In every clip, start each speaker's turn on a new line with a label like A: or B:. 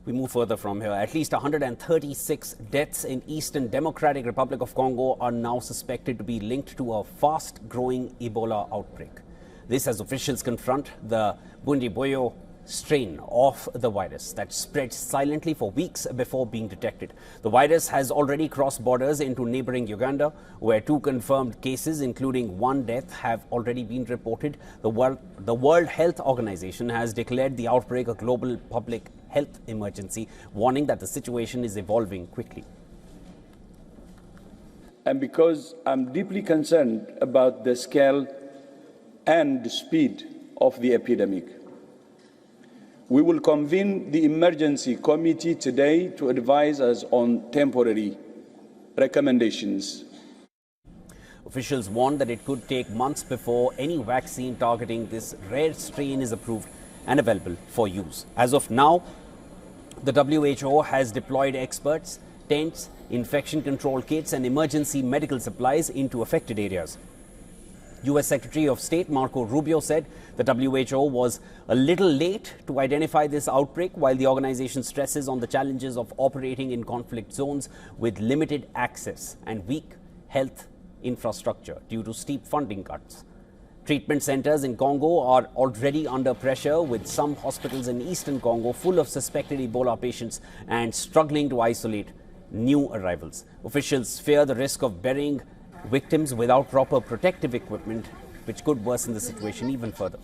A: We move further from here. At least 136 deaths in Eastern Democratic Republic of Congo are now suspected to be linked to a fast-growing Ebola outbreak. This as officials confront the Bundibugyo strain of the virus that spread silently for weeks before being detected. The virus has already crossed borders into neighboring Uganda, where 2 confirmed cases, including 1 death, have already been reported. The World Health Organization has declared the outbreak a global public health emergency, warning that the situation is evolving quickly.
B: And because I'm deeply concerned about the scale and the speed of the epidemic, we will convene the emergency committee today to advise us on temporary recommendations.
A: Officials warn that it could take months before any vaccine targeting this rare strain is approved and available for use. As of now, the WHO has deployed experts, tents, infection control kits and emergency medical supplies into affected areas. U.S. Secretary of State Marco Rubio said the WHO was a little late to identify this outbreak, while the organization stresses on the challenges of operating in conflict zones with limited access and weak health infrastructure due to steep funding cuts. Treatment centers in Congo are already under pressure, with some hospitals in eastern Congo full of suspected Ebola patients and struggling to isolate new arrivals. Officials fear the risk of burying victims without proper protective equipment, which could worsen the situation even further.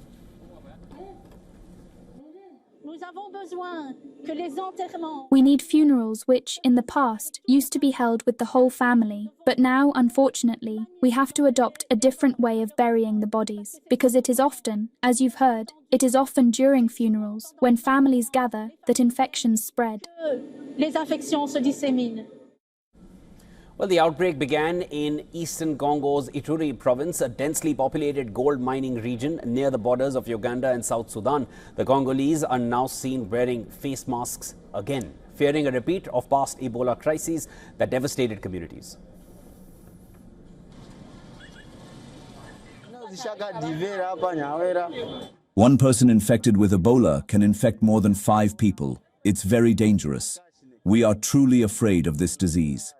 C: We need funerals which, in the past, used to be held with the whole family, but now, unfortunately, we have to adopt a different way of burying the bodies, because it is often, as you've heard, it is often during funerals, when families gather, that infections spread.
A: Well, the outbreak began in eastern Congo's Ituri province, a densely populated gold mining region near the borders of Uganda and South Sudan. The Congolese are now seen wearing face masks again, fearing a repeat of past Ebola crises that devastated communities.
D: One person infected with Ebola can infect more than 5 people. It's very dangerous. We are truly afraid of this disease.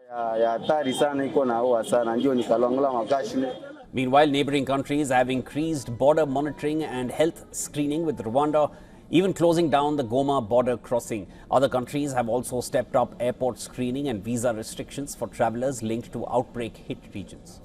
A: Meanwhile, neighboring countries have increased border monitoring and health screening, with Rwanda even closing down the Goma border crossing. Other countries have also stepped up airport screening and visa restrictions for travelers linked to outbreak-hit regions.